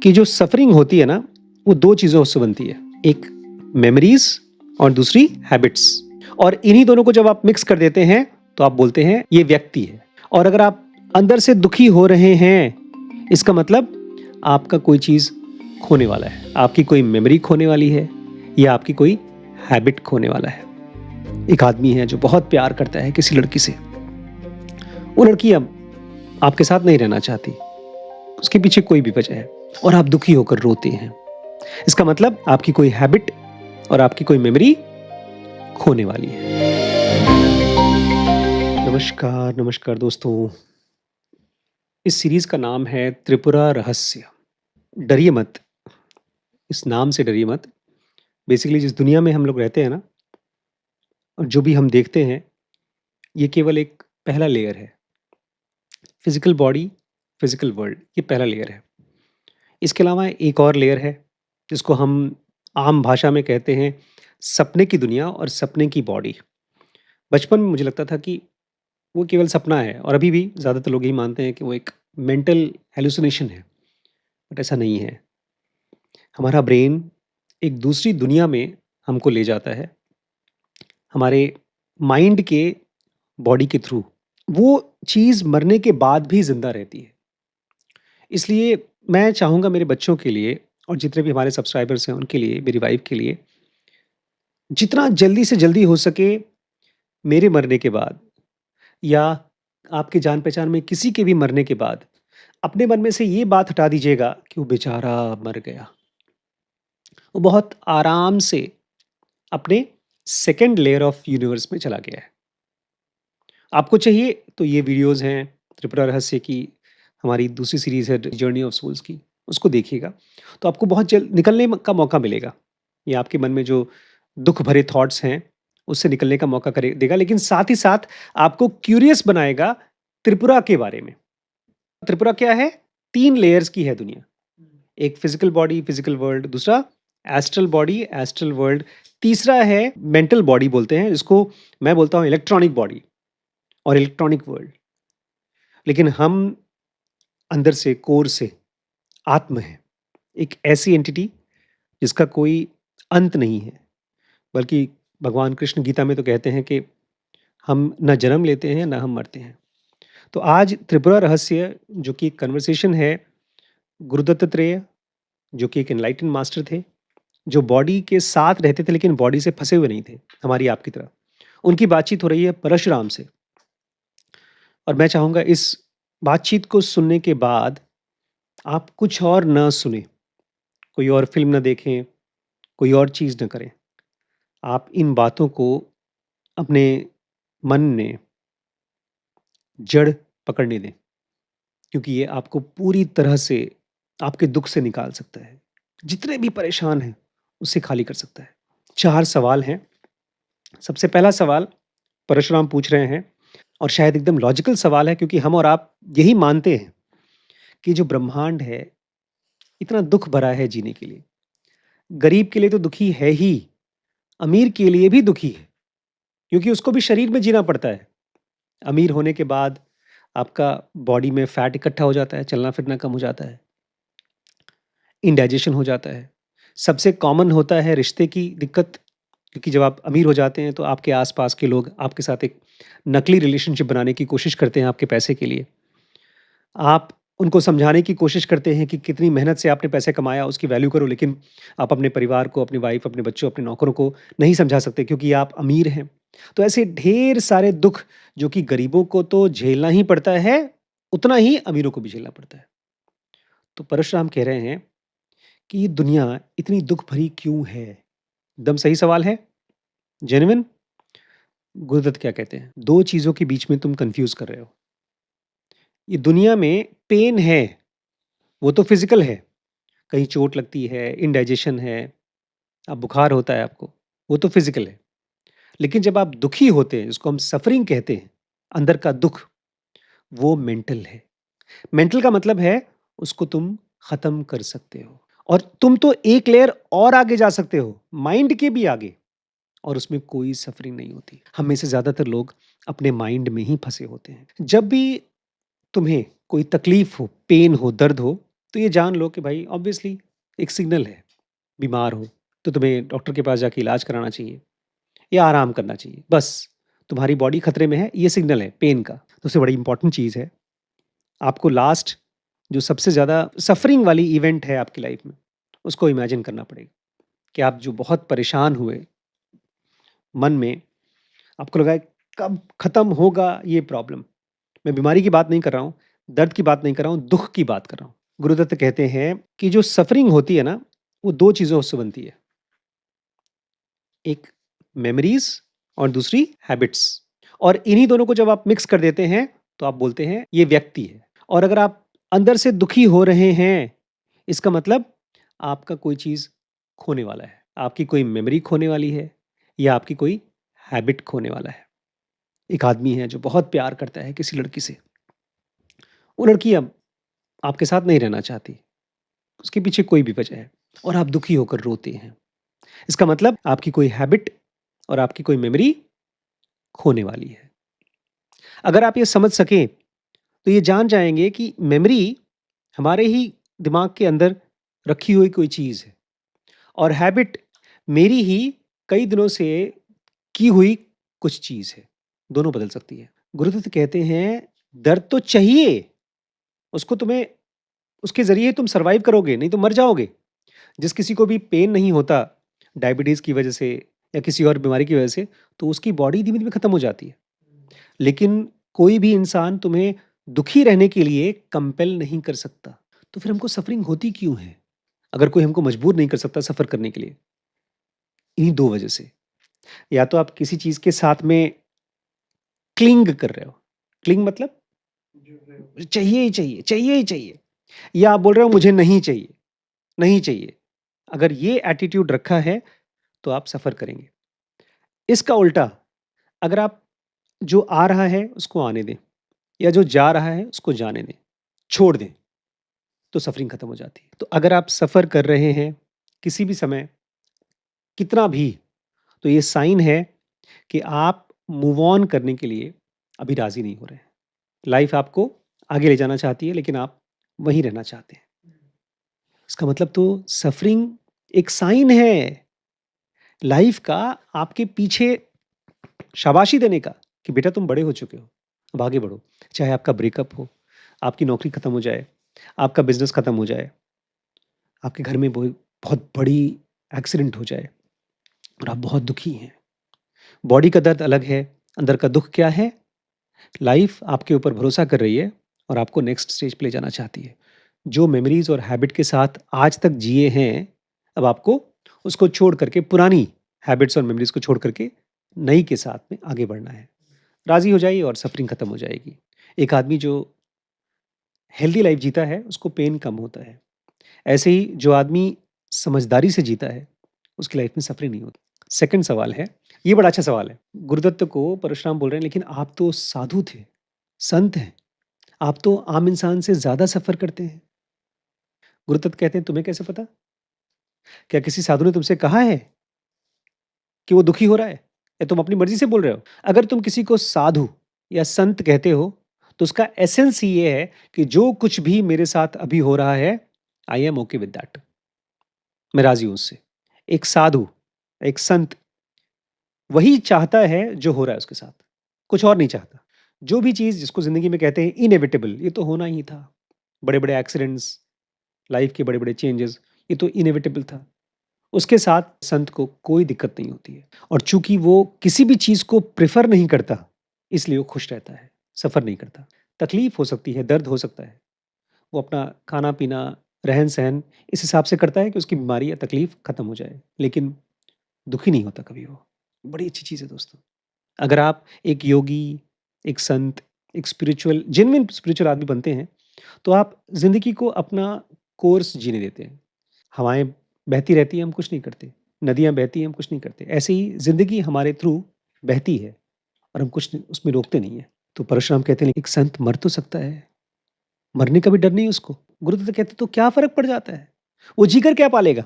कि जो सफरिंग होती है ना, वो 2 चीज़ों से बनती है। एक मेमोरीज़ और दूसरी हैबिट्स। और इन्हीं दोनों को जब आप मिक्स कर देते हैं, तो आप बोलते हैं ये व्यक्ति है। और अगर आप अंदर से दुखी हो रहे हैं, इसका मतलब आपका कोई चीज़ खोने वाला है। आपकी कोई मेमोरी खोने वाली है या आपकी कोई हैबिट खोने वाला है। एक आदमी है जो बहुत प्यार करता है किसी लड़की से। वो लड़की अब आपके साथ नहीं रहना चाहती। उसके पीछे कोई भी वजह है और आप दुखी होकर रोते हैं। इसका मतलब आपकी कोई हैबिट और आपकी कोई मेमोरी खोने वाली है। नमस्कार, नमस्कार दोस्तों। इस सीरीज का नाम है त्रिपुरा रहस्य। डरिए मत, इस नाम से डरिए मत। बेसिकली जिस दुनिया में हम लोग रहते हैं ना, और जो भी हम देखते हैं, ये केवल एक पहला लेयर है। फिजिकल बॉडी, फिजिकल वर्ल्ड, ये पहला लेयर है। इसके अलावा एक और लेयर है जिसको हम आम भाषा में कहते हैं सपने की दुनिया और सपने की बॉडी। बचपन में मुझे लगता था कि वो केवल सपना है और अभी भी ज़्यादातर लोग यही मानते हैं कि वो एक मेंटल हेलुसिनेशन है, बट ऐसा नहीं है। हमारा ब्रेन एक दूसरी दुनिया में हमको ले जाता है, हमारे माइंड के बॉडी के थ्रू। वो चीज़ मरने के बाद भी ज़िंदा रहती है। इसलिए मैं चाहूँगा मेरे बच्चों के लिए और जितने भी हमारे सब्सक्राइबर्स हैं उनके लिए, मेरी वाइफ़ के लिए, जितना जल्दी से जल्दी हो सके मेरे मरने के बाद या आपके जान-पहचान में किसी के भी मरने के बाद, अपने मन में से ये बात हटा दीजिएगा कि वो बेचारा मर गया। वो बहुत आराम से अपने सेकंड लेयर ऑफ यूनिवर्स में चला गया है। आपको चाहिए तो ये वीडियोज़ हैं त्रिपुरा रहस्य की, हमारी दूसरी सीरीज़ है जर्नी ऑफ सोल्स की, उसको देखिएगा। तो आपको बहुत जल्द निकलने का मौका मिलेगा। ये आपके मन में जो दुःख भरे थॉट्स हैं, उससे निकलने का मौका करे देगा, लेकिन साथ ही साथ आपको क्यूरियस बनाएगा त्रिपुरा के बारे में। त्रिपुरा क्या है? 3 लेयर्स की है दुनिया। एक फिज़िकल बॉडी, फिज़िकल वर्ल्ड, दूसरा एस्ट्रल बॉडी, एस्ट्रल वर्ल्ड, तीसरा है मेंटल बॉडी बोलते हैं, जिसको मैं बोलता हूँ इलेक्ट्रॉनिक बॉडी और इलेक्ट्रॉनिक वर्ल्ड। लेकिन हम अंदर से, कोर से आत्म हैं। एक ऐसी एंटिटी जिसका कोई अंत नहीं है, बल्कि भगवान कृष्ण गीता में तो कहते हैं कि हम ना जन्म लेते हैं, ना हम मरते हैं। तो आज त्रिपुरा रहस्य जो कि एक कन्वर्सेशन है गुरु दत्तात्रेय, जो कि एक एनलाइटेंड मास्टर थे, जो बॉडी के साथ रहते थे लेकिन बॉडी से फँसे हुए नहीं थे, हमारी आपकी तरह। उनकी बातचीत हो रही है परशुराम से। और मैं चाहूँगा इस बातचीत को सुनने के बाद आप कुछ और ना सुनें, कोई और फ़िल्म ना देखें, कोई और चीज़ ना करें। आप इन बातों को अपने मन में जड़ पकड़ने दें, क्योंकि ये आपको पूरी तरह से आपके दुःख से निकाल सकता है। जितने भी परेशान हैं, उससे खाली कर सकता है। 4 सवाल हैं। सबसे पहला सवाल परशुराम पूछ रहे हैं और शायद एकदम लॉजिकल सवाल है, क्योंकि हम और आप यही मानते हैं कि जो ब्रह्मांड है, इतना दुःख भरा है जीने के लिए। गरीब के लिए तो दुखी है ही, अमीर के लिए भी दुखी है, क्योंकि उसको भी शरीर में जीना पड़ता है। अमीर होने के बाद आपका बॉडी में फैट इकट्ठा हो जाता है, चलना-फिरना कम हो जाता है, इंडाइजेशन हो जाता है। सबसे कॉमन होता है रिश्ते की दिक्कत, क्योंकि जब आप अमीर हो जाते हैं तो आपके आस-पास के लोग आपके साथ एक नकली रिलेशनशिप बनाने की कोशिश करते हैं आपके पैसे के लिए। आप उनको समझाने की कोशिश करते हैं कि कितनी मेहनत से आपने पैसे कमाया, उसकी वैल्यू करो, लेकिन आप अपने परिवार को, अपनी वाइफ़, अपने बच्चों, अपने नौकरों को नहीं समझा सकते, क्योंकि आप अमीर हैं। तो ऐसे ढेर सारे दुःख जो कि गरीबों को तो झेलना ही पड़ता है, उतना ही अमीरों को भी झेलना पड़ता है। तो परशुराम कह रहे हैं कि ये दुनिया इतनी दुःख भरी क्यों है? एकदम सही सवाल है, जेन्युइन। गुरुदत्त क्या कहते हैं? 2 चीज़ों के बीच में तुम कन्फ्यूज़ कर रहे हो। ये दुनिया में पेन है, वो तो फिज़िकल है। कहीं चोट लगती है, इंडाइजेशन है, अब बुखार होता है आपको, वो तो फिज़िकल है। लेकिन जब आप दुखी होते हैं, जिसको हम सफ़रिंग कहते हैं, अंदर का दुःख, वो मेंटल है। मेंटल का मतलब है उसको तुम ख़त्म कर सकते हो, और तुम तो एक लेयर और आगे जा सकते हो, माइंड के भी आगे, और उसमें कोई सफ़रिंग नहीं होती। हम में से ज़्यादातर लोग अपने माइंड में ही फँसे होते हैं। जब भी तुम्हें कोई तकलीफ़ हो, पेन हो, दर्द हो, तो ये जान लो कि भाई ऑब्वियसली एक सिग्नल है, बीमार हो, तो तुम्हें डॉक्टर के पास जाके इलाज कराना चाहिए या आराम करना चाहिए। बस, तुम्हारी बॉडी खतरे में है, ये सिग्नल है पेन का। तो सबसे बड़ी इम्पोर्टेंट चीज़ है, आपको लास्ट जो सबसे ज़्यादा सफ़रिंग वाली इवेंट है आपकी लाइफ़ में, उसको इमेजिन करना पड़ेगा कि आप जो बहुत परेशान हुए मन में, आपको लगा है कब खत्म होगा ये प्रॉब्लम। मैं बीमारी की बात नहीं कर रहा हूँ, दर्द की बात नहीं कर रहा हूँ, दुःख की बात कर रहा हूँ। गुरुदत्त कहते हैं कि जो सफ़रिंग होती है ना, वो 2 चीज़ों से बनती है। एक मेमोरीज़ और दूसरी हैबिट्स, और इन्हीं दोनों को जब आप मिक्स कर देते हैं, तो आप बोलते हैं ये व्यक्ति है। और अगर आप अंदर से दुखी हो रहे हैं, इसका मतलब आपका कोई चीज़ खोने वाला है। आपकी कोई मेमोरी खोने वाली है या आपकी कोई हैबिट खोने वाला है। एक आदमी है जो बहुत प्यार करता है किसी लड़की से। वो लड़की अब आपके साथ नहीं रहना चाहती। उसके पीछे कोई भी वजह है और आप दुखी होकर रोते हैं। इसका मतलब आपकी कोई हैबिट और आपकी कोई मेमोरी खोने वाली है। अगर आप ये समझ सकें, तो ये जान जाएँगे कि मेमोरी हमारे ही दिमाग के अंदर रखी हुई कोई चीज़ है और हैबिट मेरी ही कई दिनों से की हुई कुछ चीज़ है। दोनों बदल सकती है। गुरुदत्त कहते हैं, दर्द तो चाहिए, उसको तुम्हें उसके ज़रिए तुम सर्वाइव करोगे, नहीं तो मर जाओगे। जिस किसी को भी पेन नहीं होता, डायबिटीज़ की वजह से या किसी और बीमारी की वजह से, तो उसकी बॉडी धीमे-धीमे खत्म हो जाती है। लेकिन कोई भी इंसान तुम्हें दुखी रहने के लिए कंपेल नहीं कर सकता। तो फिर हमको सफ़रिंग होती क्यों है? अगर कोई हमको मजबूर नहीं कर सकता सफ़र करने के लिए, इन्हीं 2 वजह से। या तो आप किसी चीज़ के साथ में क्लिंग कर रहे हो। क्लिंग मतलब चाहिए ही चाहिए, चाहिए ही चाहिए। या आप बोल रहे हो मुझे नहीं चाहिए, नहीं चाहिए। अगर ये एटीट्यूड रखा है, तो आप सफ़र करेंगे। इसका उल्टा, अगर आप जो आ रहा है उसको आने दें या जो जा रहा है उसको जाने दें, छोड़ दें, तो सफ़रिंग खत्म हो जाती है। तो अगर आप सफ़र कर रहे हैं, किसी भी समय, कितना भी, तो ये साइन है कि आप मूव ऑन करने के लिए अभी राज़ी नहीं हो रहे हैं। लाइफ़ आपको आगे ले जाना चाहती है, लेकिन आप वहीं रहना चाहते हैं। इसका मतलब तो सफ़रिंग एक साइन है लाइफ़ का, आपके पीछे शाबाशी देने का कि बेटा तुम बड़े हो चुके हो, अब आगे बढ़ो। चाहे आपका ब्रेकअप हो, आपकी नौकरी खत्म हो जाए, आपका बिज़नेस खत्म हो जाए, आपके घर में बहुत बड़ी एक्सीडेंट हो जाए और आप बहुत दुखी हैं। बॉडी का दर्द अलग है, अंदर का दुःख क्या है? लाइफ़ आपके ऊपर भरोसा कर रही है और आपको नेक्स्ट स्टेज पे ले जाना चाहती है। जो मेमोरीज़ और हैबिट के साथ आज तक जिए हैं, अब आपको उसको छोड़ कर के, पुरानी हैबिट्स और मेमोरीज़ को छोड़ कर के नई के साथ में आगे बढ़ना है। राज़ी हो जाइए और सफ़रिंग खत्म हो जाएगी। एक आदमी जो हेल्दी लाइफ़ जीता है, उसको पेन कम होता है। ऐसे ही जो आदमी समझदारी से जीता है, उसकी लाइफ़ में सफ़रिंग नहीं होती। सेकंड सवाल है, ये बड़ा अच्छा सवाल है। गुरुदत्त को परशुराम बोल रहे हैं, लेकिन आप तो साधु थे, संत हैं, आप तो आम इंसान से ज़्यादा सफ़र करते हैं। गुरुदत्त कहते हैं, तुम्हें कैसे पता? क्या किसी साधु ने तुमसे कहा है कि वो दुखी हो रहा है? या तुम अपनी मर्ज़ी से बोल रहे हो? अगर तुम किसी को साधु या संत कहते हो, तो उसका एसेंस ही ये है कि जो कुछ भी मेरे साथ अभी हो रहा है, I am okay with that. मैं राज़ी हूँ उससे। एक साधु, एक संत वही चाहता है जो हो रहा है उसके साथ, कुछ और नहीं चाहता। जो भी चीज़ जिसको ज़िंदगी में कहते हैं इनेविटेबल, ये तो होना ही था। बड़े-बड़े एक्सीडेंट्स, लाइफ़ के बड़े-बड़े चेंजेज़, ये तो इनेविटेबल था। उसके साथ संत को कोई दिक्कत नहीं होती है और चूँकि वो किसी भी चीज़ को प्रेफ़र नहीं करता, इसलिए वो खुश रहता है, सफ़र नहीं करता। तकलीफ़ हो सकती है, दर्द हो सकता है। वो अपना खाना-पीना, रहन-सहन इस हिसाब से करता है कि उसकी बीमारी या तकलीफ़ खत्म हो जाए, लेकिन दुखी नहीं होता कभी वो। बड़ी अच्छी चीज़ है दोस्तों। अगर आप एक योगी, एक संत, एक स्पिरिचुअल जेन्युइन स्पिरिचुअल आदमी बनते हैं, तो आप ज़िंदगी को अपना कोर्स जीने देते हैं। हवाएँ बहती रहती हैं, हम कुछ नहीं करते। नदियाँ बहती हैं, हम कुछ नहीं करते। ऐसे ही ज़िंदगी हमारे थ्रू बहती है और हम कुछ नहीं उसमें रोकते नहीं हैं। तो परशुराम कहते हैं, एक संत मर तो सकता है, मरने का भी डर नहीं है उसको। गुरुदत्त कहते हैं, तो क्या फ़र्क पड़ जाता है? वो जीकर क्या पालेगा?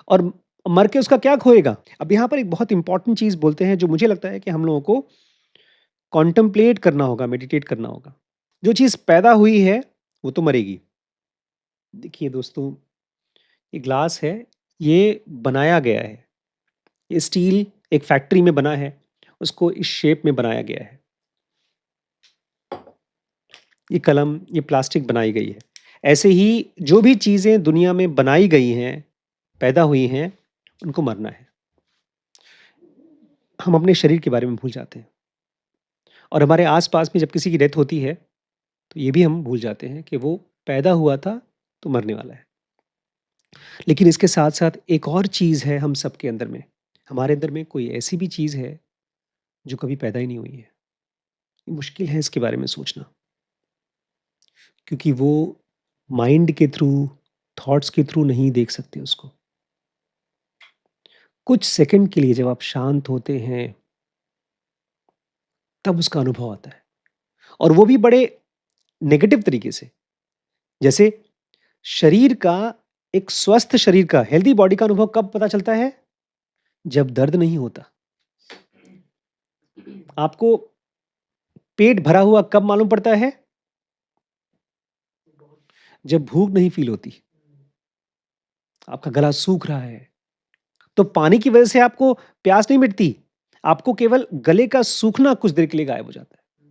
और मर के उसका क्या खोएगा? अब यहाँ पर एक बहुत इम्पोर्टेंट चीज़ बोलते हैं, जो मुझे लगता है कि हम लोगों को कॉन्टेम्पलेट करना होगा, मेडिटेट करना होगा। जो चीज़ पैदा हुई है, वो तो मरेगी। देखिए दोस्तों, ये ग्लास है, ये बनाया गया है। ये स्टील एक फैक्ट्री में बना है, उसको इस शेप में बनाया गया है। ये कलम, ये प्लास्टिक बनाई गई है। ऐसे ही जो भी चीज़ें दुनिया में बनाई गई हैं, पैदा हुई हैं, उनको मरना है। हम अपने शरीर के बारे में भूल जाते हैं और हमारे आस-पास में जब किसी की डेथ होती है, तो ये भी हम भूल जाते हैं कि वो पैदा हुआ था, तो मरने वाला है। लेकिन इसके साथ-साथ एक और चीज़ है हम सबके अंदर में। हमारे अंदर में कोई ऐसी भी चीज़ है, जो कभी पैदा ही नहीं हुई है। मुश्किल है इसके बारे में सोचना, क्योंकि वो माइंड के थ्रू, थॉट्स के थ्रू नहीं देख सकते उसको। कुछ सेकंड के लिए जब आप शांत होते हैं, तब उसका अनुभव आता है और वो भी बड़े नेगेटिव तरीके से। जैसे शरीर का एक स्वस्थ शरीर का, हेल्दी बॉडी का अनुभव कब पता चलता है? जब दर्द नहीं होता। आपको पेट भरा हुआ कब मालूम पड़ता है? जब भूख नहीं फ़ील होती। आपका गला सूख रहा है, तो पानी की वजह से आपको प्यास नहीं मिटती। आपको केवल गले का सूखना कुछ देर के लिए गायब हो जाता है।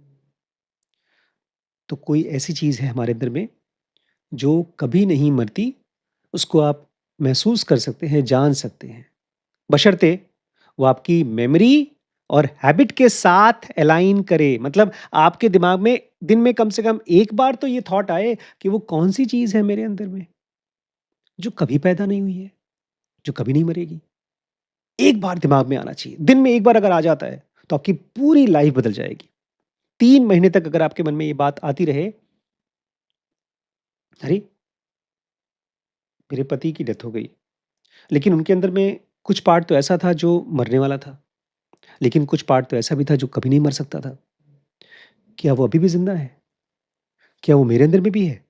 तो कोई ऐसी चीज़ है हमारे अंदर में, जो कभी नहीं मरती, उसको आप महसूस कर सकते हैं, जान सकते हैं। बशर्ते वो आपकी मेमोरी और हैबिट के साथ अलाइन करे। मतलब आपके दिमाग में दिन में कम से कम एक बार तो ये थॉट आए कि वो कौन-सी चीज़ है मेरे अंदर में, जो कभी पैदा नहीं हुई है, जो कभी नहीं मरेगी। एक बार दिमाग में आना चाहिए। दिन में एक बार अगर आ जाता है, तो आपकी पूरी लाइफ़ बदल जाएगी। 3 महीने तक अगर आपके मन में ये बात आती रहे, अरे! मेरे पति की डेथ हो गई, लेकिन उनके अंदर में कुछ पार्ट तो ऐसा था जो मरने वाला था, लेकिन कुछ पार्ट तो ऐसा भी था जो कभी नहीं मर सकता था। क्या वो अभी भी ज़िंदा है? क्या वो मेरे अंदर में भी है?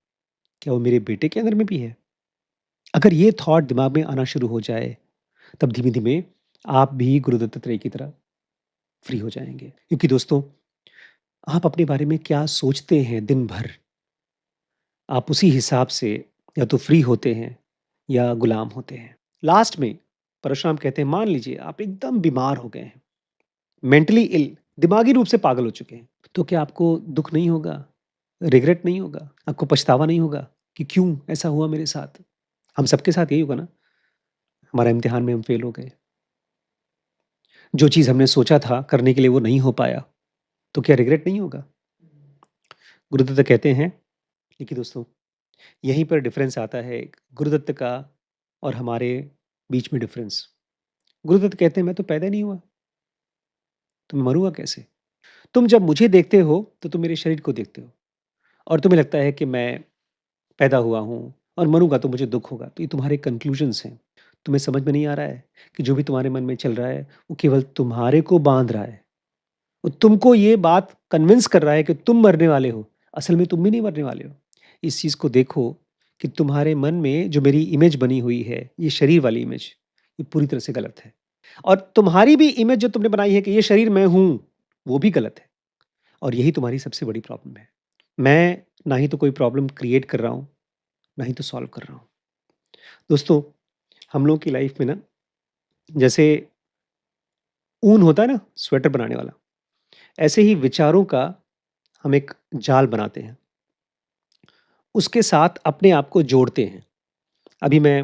क्या वो मेरे बेटे के अंदर में भी है? अगर ये थॉट दिमाग में आना शुरू हो जाए, तब धीमे-धीमे आप भी गुरु दत्तात्रेय की तरह फ्री हो जाएँगे। क्योंकि दोस्तों, आप अपने बारे में क्या सोचते हैं दिन भर, आप उसी हिसाब से या तो फ्री होते हैं या गुलाम होते हैं। लास्ट में परशुराम कहते हैं, मान लीजिए आप एकदम बीमार हो गए हैं, मेंटली इल, दिमागी रूप से पागल हो चुके हैं, तो क्या आपको दुःख नहीं होगा? रिग्रेट नहीं होगा? आपको पछतावा नहीं होगा कि क्यों ऐसा हुआ मेरे साथ? हम सबके साथ यही होगा ना, हमारा इम्तिहान में हम फेल हो गए। जो चीज़ हमने सोचा था करने के लिए वो नहीं हो पाया, तो क्या रिग्रेट नहीं होगा? गुरुदत्त कहते हैं, देखिए दोस्तों, यहीं पर डिफरेंस आता है गुरुदत्त का और हमारे बीच में डिफरेंस। गुरुदत्त कहते हैं मैं तो पैदा ही नहीं हुआ, तो मैं मरूँगा कैसे? तुम जब मुझे देखते हो, तो तुम मेरे शरीर को देखते हो और तुम्हें लगता है कि मैं पैदा हुआ हूँ और मरूँगा तो मुझे दुःख होगा। तो ये तुम्हारे कन्क्लूज़न्स हैं। तुम्हें समझ में नहीं आ रहा है कि जो भी तुम्हारे मन में चल रहा है, वो केवल तुम्हारे को बाँध रहा है। वो तुमको ये बात कन्विंस कर रहा है कि तुम मरने वाले हो, असल में तुम भी नहीं मरने वाले हो। इस चीज़ को देखो कि तुम्हारे मन में जो मेरी इमेज बनी हुई है, ये शरीर वाली इमेज, ये पूरी तरह से गलत है। और तुम्हारी भी इमेज जो तुमने बनाई है कि ये शरीर मैं हूँ, वो भी गलत है और यही तुम्हारी सबसे बड़ी प्रॉब्लम है। मैं ना ही तो कोई प्रॉब्लम क्रिएट कर रहा हूँ, ना ही तो सॉल्व कर रहा हूँ। दोस्तों, हम लोगों की लाइफ में ना, जैसे ऊन होता है ना स्वेटर बनाने वाला, ऐसे ही विचारों का हम एक जाल बनाते हैं। उसके साथ अपने आप को जोड़ते हैं। अभी मैं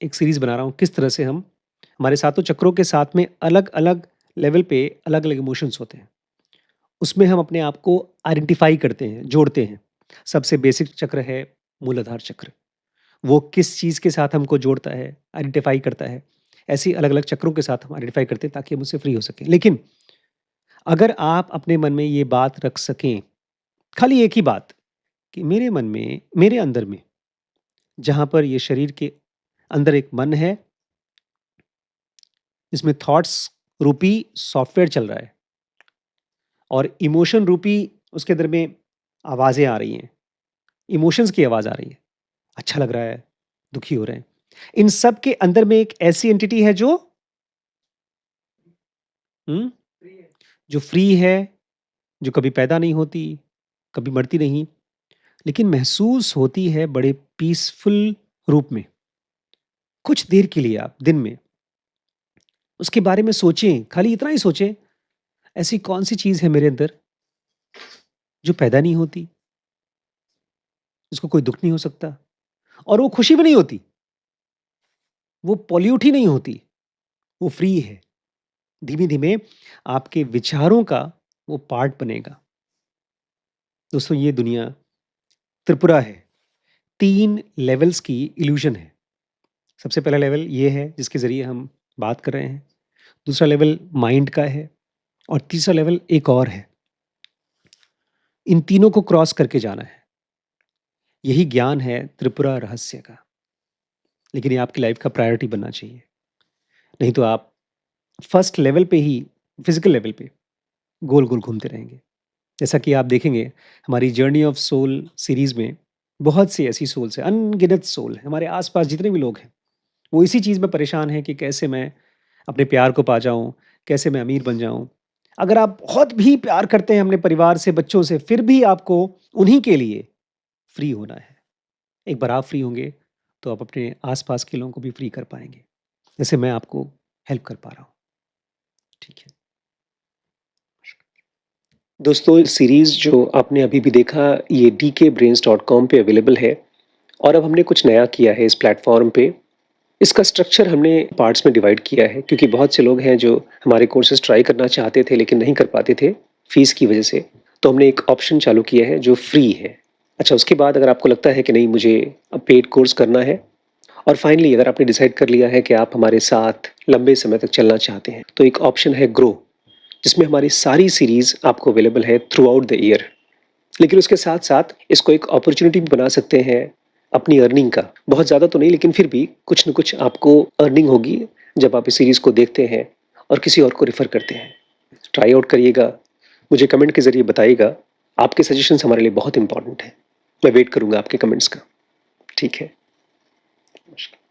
एक सीरीज़ बना रहा हूँ किस तरह से हम हमारे सातों चक्रों के साथ में अलग-अलग लेवल पे अलग-अलग इमोशंस होते हैं। उसमें हम अपने आप को आइडेंटिफ़ाई करते हैं, जोड़ते हैं। सबसे बेसिक चक्र है मूलाधार चक्र। वो किस चीज़ के साथ हमको जोड़ता है, आइडेंटिफ़ाई करता है। ऐसे ही अलग-अलग चक्रों के साथ हम आइडेंटिफ़ाई करते हैं ताकि हम उससे फ्री हो सकें। लेकिन अगर आप अपने मन में ये बात रख सकें, खाली एक ही बात कि मेरे मन में, मेरे अंदर में, जहाँ पर ये शरीर के अंदर एक मन है, जिसमें थॉट्स रूपी सॉफ्टवेयर चल रहा है और इमोशन रूपी उसके अंदर में आवाज़ें आ रही हैं, इमोशंस की आवाज़ आ रही है। अच्छा लग रहा है, दुखी हो रहे हैं। इन सब के अंदर में एक ऐसी एंटिटी है जो हुँ, जो फ्री है, जो कभी पैदा नहीं होती, कभी मरती नहीं, लेकिन महसूस होती है बड़े पीसफुल रूप में। कुछ देर के लिए आप दिन में उसके बारे में सोचें, खाली इतना ही सोचें, ऐसी कौन-सी चीज़ है मेरे अंदर जो पैदा नहीं होती, जिसको कोई दुःख नहीं हो सकता और वो खुशी भी नहीं होती, वो पॉल्यूट ही नहीं होती, वो फ्री है। धीमे-धीमे आपके विचारों का वो पार्ट बनेगा। दोस्तों ये दुनिया त्रिपुरा है। 3 लेवल्स की इल्यूज़न है। सबसे पहला लेवल ये है जिसके ज़रिए हम बात कर रहे हैं। दूसरा लेवल माइंड का है और तीसरा लेवल एक और है। इन तीनों को क्रॉस करके जाना है। यही ज्ञान है त्रिपुरा रहस्य का। लेकिन ये आपकी लाइफ़ का प्रायोरिटी बनना चाहिए। नहीं तो आप फर्स्ट लेवल पे ही फिज़िकल लेवल पे गोल-गोल घूमते रहेंगे। जैसा कि आप देखेंगे हमारी जर्नी ऑफ सोल सीरीज़ में बहुत सी ऐसी सोल्स हैं, अनगिनत सोल हैं। हमारे आस-पास जितने भी लोग हैं, वो इसी चीज़ में परेशान हैं कि कैसे मैं अपने प्यार को पा जाऊँ, कैसे मैं अमीर बन जाऊँ। अगर आप बहुत भी प्यार करते हैं अपने परिवार से, बच्चों से, फिर भी आपको उन्हीं के लिए फ्री होना है। एक बार आप फ्री होंगे, तो आप अपने आस-पास के लोगों को भी फ्री कर पाएँगे। जैसे मैं आपको हेल्प कर पा रहा हूँ। ठीक है। दोस्तों सीरीज़ जो आपने अभी भी देखा ये dkbrains.com पे अवेलेबल है और अब हमने कुछ नया किया है इस प्लेटफ़ॉर्म पे। इसका स्ट्रक्चर हमने पार्ट्स में डिवाइड किया है क्योंकि बहुत से लोग हैं जो हमारे कोर्सेज़ ट्राई करना चाहते थे लेकिन नहीं कर पाते थे, फ़ीस की वजह से। तो हमने एक ऑप्शन चालू किया है जो फ्री है। अच्छा उसके बाद अगर आपको लगता है कि नहीं मुझे अब पेड कोर्स करना है और फाइनली अगर आपने डिसाइड कर लिया है कि आप हमारे साथ लंबे समय तक चलना चाहते हैं, तो एक ऑप्शन है ग्रो, जिसमें हमारी सारी सीरीज़ आपको अवेलेबल है थ्रू आउट द ईयर। लेकिन उसके साथ-साथ इसको एक अपॉर्च्युनिटी भी बना सकते हैं अपनी अर्निंग का। बहुत ज़्यादा तो नहीं लेकिन फिर भी कुछ न कुछ आपको अर्निंग होगी जब आप इस सीरीज़ को देखते हैं और किसी और को रेफ़र करते हैं। ट्राई आउट करिएगा, मुझे कमेंट के ज़रिए बताइएगा। आपके सजेशंस हमारे लिए बहुत इम्पोर्टेंट हैं। मैं वेट करूँगा आपके कमेंट्स का। ठीक है। नमस्कार।